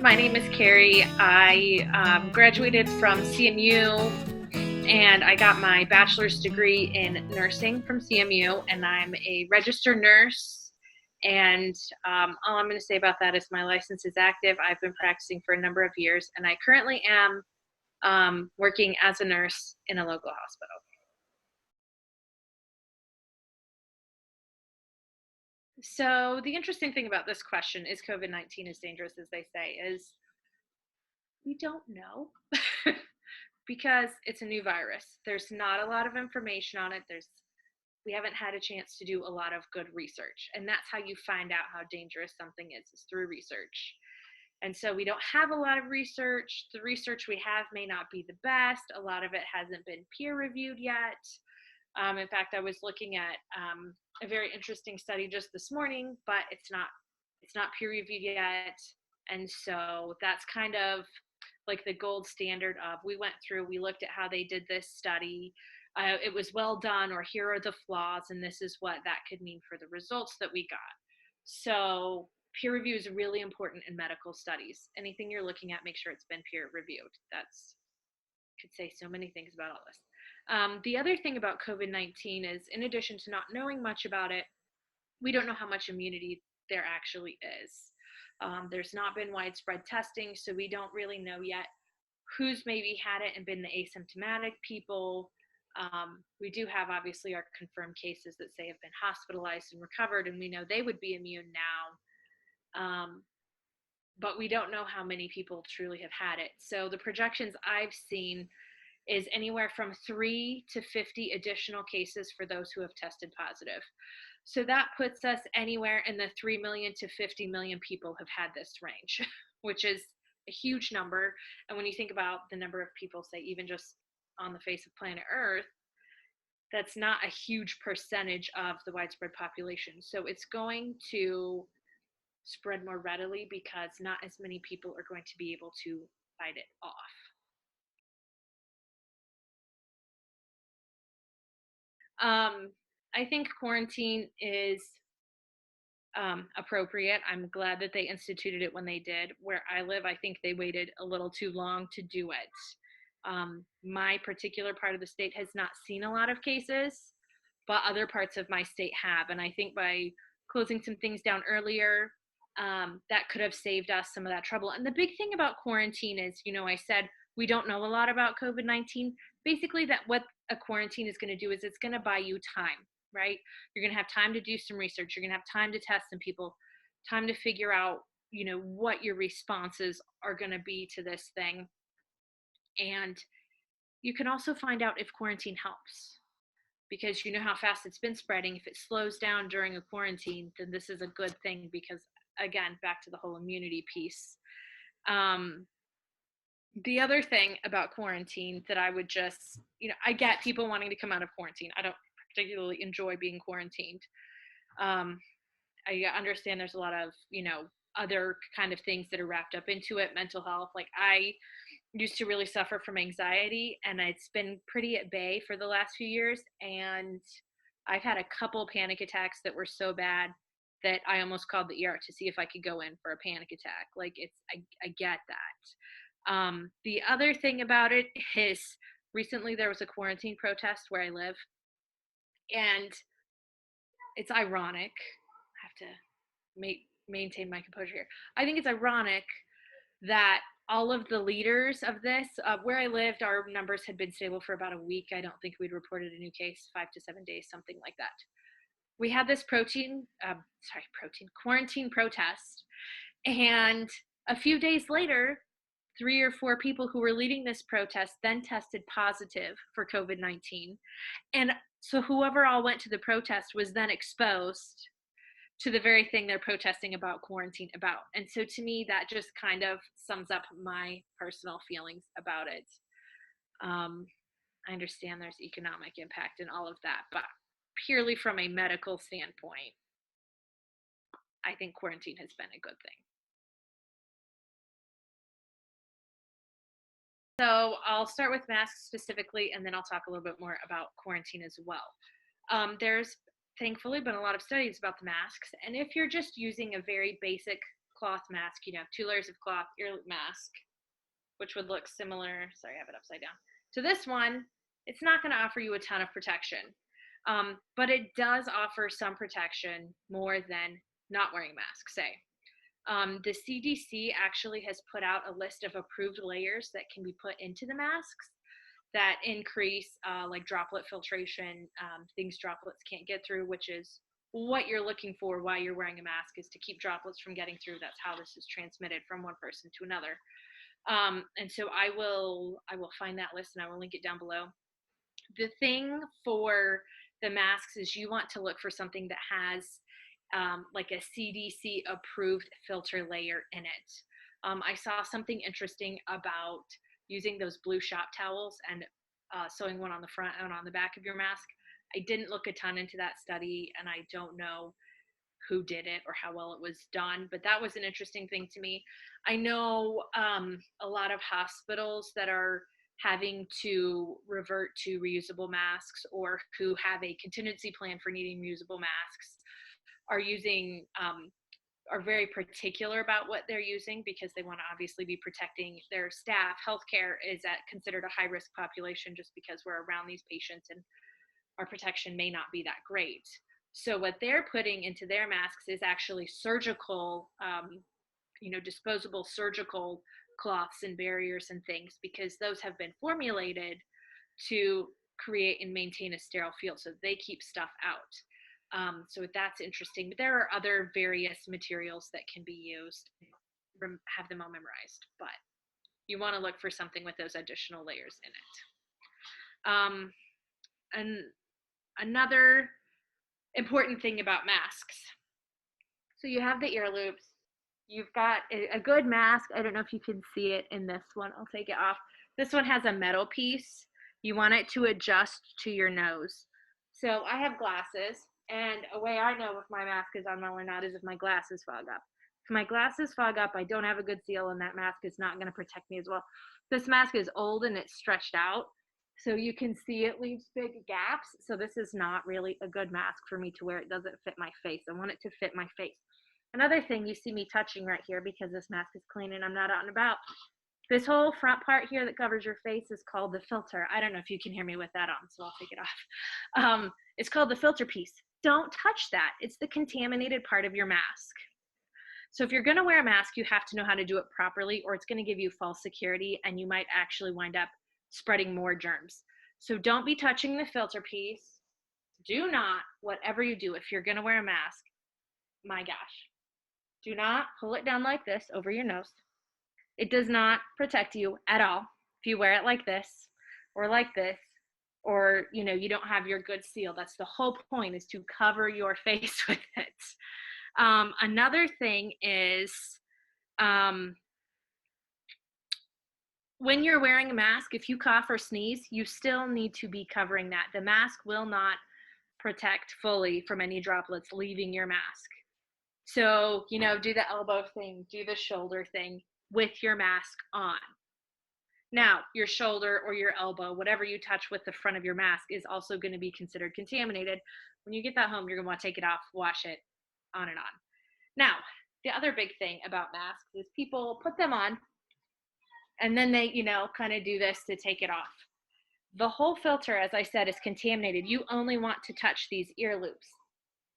My name is Carrie. I graduated from CMU and I got my bachelor's degree in nursing from CMU, and I'm a registered nurse. And all I'm going to say about that is my license is active. I've been practicing for a number of years, and I currently am working as a nurse in a local hospital. So the interesting thing about this question is COVID-19 as dangerous as they say is we don't know. Because it's a new virus. There's not a lot of information on it. We haven't had a chance to do a lot of good research, and that's how you find out how dangerous something is through research. And so we don't have a lot of research. The research we have may not be the best. A lot of it hasn't been peer reviewed yet. In fact, I was looking at a very interesting study just this morning, but it's not peer reviewed yet. And so that's kind of like the gold standard of we looked at how they did this study. It was well done, or here are the flaws, and this is what that could mean for the results that we got. So peer review is really important in medical studies. Anything you're looking at, make sure it's been peer reviewed. That's could say so many things about all this. The other thing about COVID-19 is, in addition to not knowing much about it, we don't know how much immunity there actually is. There's not been widespread testing, so we don't really know yet who's maybe had it and been the asymptomatic people. We do have obviously our confirmed cases that say have been hospitalized and recovered, and we know they would be immune now. But we don't know how many people truly have had it. So the projections I've seen is anywhere from 3 to 50 additional cases for those who have tested positive. So that puts us anywhere in the 3 million to 50 million people have had this range, which is a huge number. And when you think about the number of people, say, even just on the face of planet Earth, that's not a huge percentage of the widespread population. So it's going to spread more readily because not as many people are going to be able to fight it off. I think quarantine is appropriate. I'm glad that they instituted it when they did. Where I live, I think they waited a little too long to do it. My particular part of the state has not seen a lot of cases, but other parts of my state have. And I think by closing some things down earlier, that could have saved us some of that trouble. And the big thing about quarantine is, I said we don't know a lot about COVID-19. Basically, that what a quarantine is going to do is it's going to buy you time, right? You're going to have time to do some research. You're going to have time to test some people, time to figure out, what your responses are going to be to this thing. And you can also find out if quarantine helps, because you know how fast it's been spreading. If it slows down during a quarantine, then this is a good thing because, again, back to the whole immunity piece. The other thing about quarantine that I would just, I get people wanting to come out of quarantine. I don't particularly enjoy being quarantined. I understand there's a lot of, other kind of things that are wrapped up into it, mental health. Like I used to really suffer from anxiety, and it's been pretty at bay for the last few years. And I've had a couple panic attacks that were so bad that I almost called the ER to see if I could go in for a panic attack. Like I get that. The other thing about it is recently there was a quarantine protest where I live, and it's ironic. I have to maintain my composure here. I think it's ironic that all of the leaders of this, where I lived, our numbers had been stable for about a week. I don't think we'd reported a new case, 5 to 7 days, something like that. We had this quarantine protest, and a few days later, 3 or 4 people who were leading this protest then tested positive for COVID-19. And so whoever all went to the protest was then exposed to the very thing they're protesting about quarantine about. And so to me, that just kind of sums up my personal feelings about it. I understand there's economic impact and all of that, but purely from a medical standpoint, I think quarantine has been a good thing. So I'll start with masks specifically, and then I'll talk a little bit more about quarantine as well. There's thankfully been a lot of studies about the masks, and if you're just using a very basic cloth mask, 2 layers of cloth ear loop mask, which would look similar. Sorry, I have it upside down. To this one, it's not going to offer you a ton of protection, but it does offer some protection more than not wearing a mask, say. The CDC actually has put out a list of approved layers that can be put into the masks that increase like droplet filtration, things droplets can't get through, which is what you're looking for while you're wearing a mask, is to keep droplets from getting through. That's how this is transmitted from one person to another. And so I will find that list and I will link it down below. The thing for the masks is you want to look for something that has like a CDC approved filter layer in it. I saw something interesting about using those blue shop towels and sewing one on the front and on the back of your mask. I didn't look a ton into that study, and I don't know who did it or how well it was done, but that was an interesting thing to me. I know a lot of hospitals that are having to revert to reusable masks, or who have a contingency plan for needing reusable masks, are very particular about what they're using, because they want to obviously be protecting their staff. Healthcare is considered a high risk population just because we're around these patients and our protection may not be that great. So what they're putting into their masks is actually surgical, disposable surgical cloths and barriers and things, because those have been formulated to create and maintain a sterile field so they keep stuff out. So that's interesting. But there are other various materials that can be used, have them all memorized, but you want to look for something with those additional layers in it. And another important thing about masks. So you have the ear loops. You've got a good mask. I don't know if you can see it in this one. I'll take it off. This one has a metal piece. You want it to adjust to your nose. So I have glasses, and a way I know if my mask is on well or not is if my glasses fog up. If my glasses fog up, I don't have a good seal, and that mask is not going to protect me as well. This mask is old and it's stretched out, so you can see it leaves big gaps. So this is not really a good mask for me to wear. It doesn't fit my face. I want it to fit my face. Another thing, you see me touching right here because this mask is clean and I'm not out and about. This whole front part here that covers your face is called the filter. I don't know if you can hear me with that on, so I'll take it off. It's called the filter piece. Don't touch that. It's the contaminated part of your mask. So if you're going to wear a mask, you have to know how to do it properly, or it's going to give you false security and you might actually wind up spreading more germs. So don't be touching the filter piece. Do not, whatever you do, if you're going to wear a mask, my gosh, do not pull it down like this over your nose. It does not protect you at all if you wear it like this, or you don't have your good seal. That's the whole point, is to cover your face with it. Another thing is, when you're wearing a mask, if you cough or sneeze, you still need to be covering that. The mask will not protect fully from any droplets leaving your mask. So, do the elbow thing, do the shoulder thing with your mask on. Now, your shoulder or your elbow, whatever you touch with the front of your mask, is also going to be considered contaminated. When you get that home, you're going to want to take it off, wash it, on and on. Now, the other big thing about masks is people put them on and then they, kind of do this to take it off. The whole filter, as I said, is contaminated. You only want to touch these ear loops.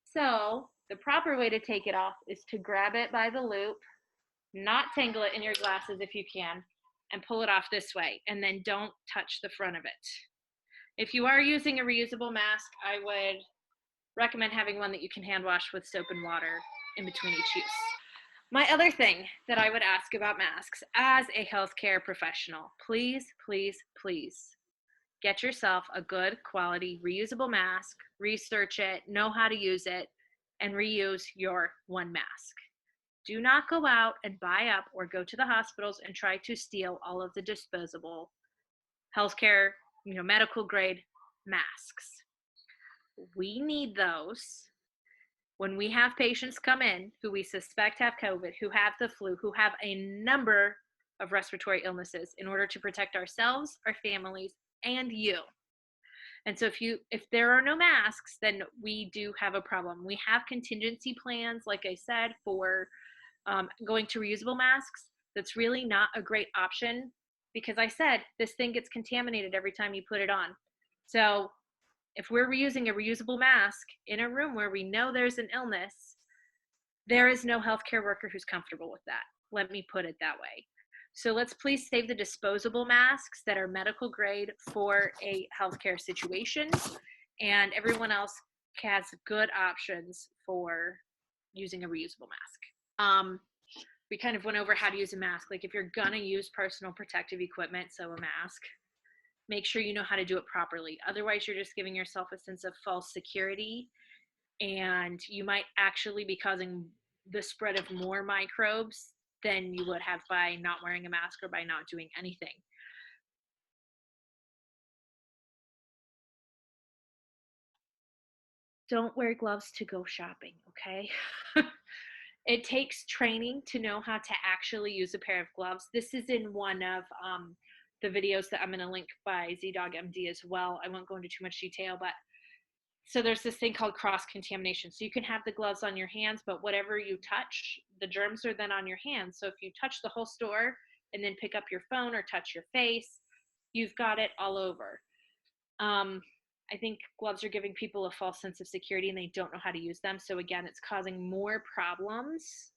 So the proper way to take it off is to grab it by the loop, not tangle it in your glasses if you can, and pull it off this way, and then don't touch the front of it. If you are using a reusable mask, I would recommend having one that you can hand wash with soap and water in between each use. My other thing that I would ask about masks as a healthcare professional, please, please, please get yourself a good quality reusable mask, research it, know how to use it, and reuse your one mask. Do not go out and buy up or go to the hospitals and try to steal all of the disposable healthcare, medical grade masks. We need those when we have patients come in who we suspect have COVID, who have the flu, who have a number of respiratory illnesses, in order to protect ourselves, our families, and you. And so if there are no masks, then we do have a problem. We have contingency plans, like I said, for Going to reusable masks, that's really not a great option because I said this thing gets contaminated every time you put it on. So if we're reusing a reusable mask in a room where we know there's an illness, there is no healthcare worker who's comfortable with that. Let me put it that way. So let's please save the disposable masks that are medical grade for a healthcare situation, and everyone else has good options for using a reusable mask. We kind of went over how to use a mask. Like if you're gonna use personal protective equipment, so a mask, make sure you know how to do it properly. Otherwise, you're just giving yourself a sense of false security, and you might actually be causing the spread of more microbes than you would have by not wearing a mask or by not doing anything. Don't wear gloves to go shopping, okay? It takes training to know how to actually use a pair of gloves. This is in one of the videos that I'm going to link by ZDoggMD as well. I won't go into too much detail, but so there's this thing called cross-contamination. So you can have the gloves on your hands, but whatever you touch, the germs are then on your hands. So if you touch the whole store and then pick up your phone or touch your face, you've got it all over. I think gloves are giving people a false sense of security and they don't know how to use them. So again, it's causing more problems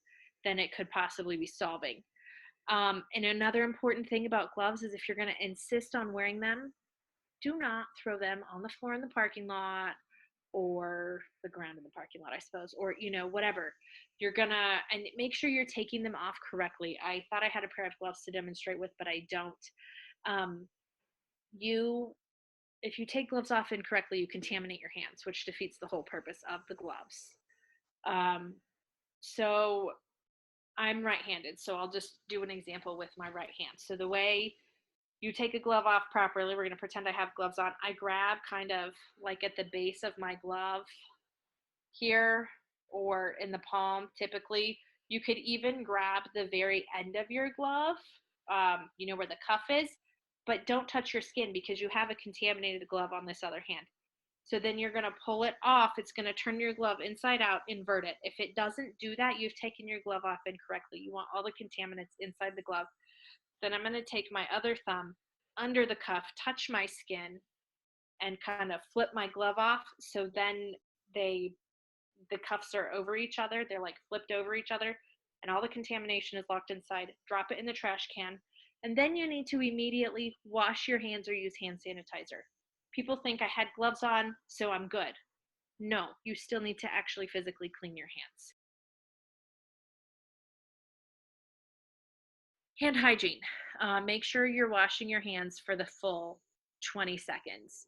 than it could possibly be solving. And another important thing about gloves is if you're going to insist on wearing them, do not throw them on the floor in the parking lot or the ground in the parking lot, I suppose, or, you know, whatever. You're gonna, and make sure you're taking them off correctly. I thought I had a pair of gloves to demonstrate with, but I don't. Um, if you take gloves off incorrectly, you contaminate your hands, which defeats the whole purpose of the gloves. Um, so I'm right-handed, so I'll just do an example with my right hand. So the way you take a glove off properly, we're going to pretend I have gloves on. I grab kind of like at the base of my glove here or in the palm typically. You could even grab the very end of your glove, you know, where the cuff is, but don't touch your skin because you have a contaminated glove on this other hand. So then you're going to pull it off. It's going to turn your glove inside out, invert it. If it doesn't do that, you've taken your glove off incorrectly. You want all the contaminants inside the glove. Then I'm going to take my other thumb under the cuff, touch my skin, and kind of flip my glove off. So then the cuffs are over each other. They're like flipped over each other, and all the contamination is locked inside. Drop it in the trash can. And then you need to immediately wash your hands or use hand sanitizer. People think I had gloves on, so I'm good. No, you still need to actually physically clean your hands. Hand hygiene. Make sure you're washing your hands for the full 20 seconds.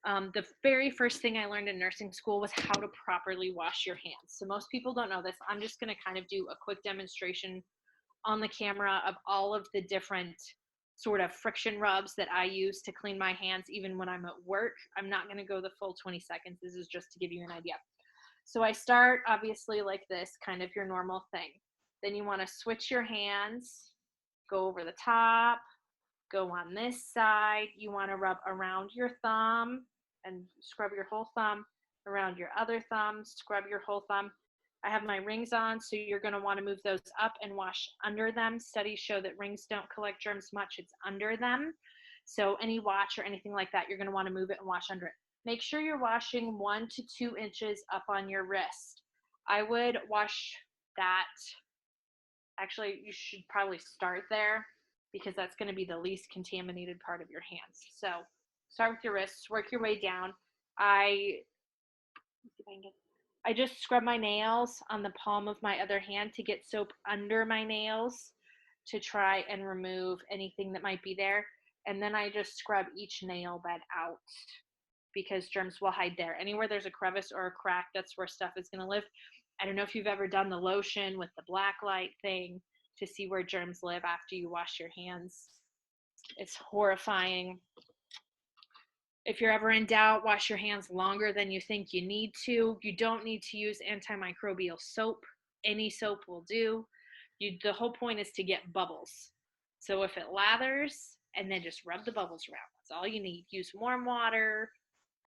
The very first thing I learned in nursing school was how to properly wash your hands. So most people don't know this. I'm just going to kind of do a quick demonstration on the camera of all of the different sort of friction rubs that I use to clean my hands even when I'm at work. I'm not going to go the full 20 seconds. This is just to give you an idea. So I start obviously like this, kind of your normal thing. Then you want to switch your hands, go over the top, go on this side. You want to rub around your thumb and scrub your whole thumb, around your other thumb, scrub your whole thumb. I have my rings on, so you're going to want to move those up and wash under them. Studies show that rings don't collect germs much, it's under them. So any watch or anything like that, you're going to want to move it and wash under it. Make sure you're washing 1 to 2 inches up on your wrist. I would wash that. Actually, you should probably start there because that's going to be the least contaminated part of your hands. So start with your wrists, work your way down. I just scrub my nails on the palm of my other hand to get soap under my nails to try and remove anything that might be there. And then I just scrub each nail bed out because germs will hide there. Anywhere there's a crevice or a crack, that's where stuff is going to live. I don't know if you've ever done the lotion with the black light thing to see where germs live after you wash your hands. It's horrifying. If you're ever in doubt, wash your hands longer than you think you need to. You don't need to use antimicrobial soap. Any soap will do. The whole point is to get bubbles. So if it lathers, and then just rub the bubbles around. That's all you need. Use warm water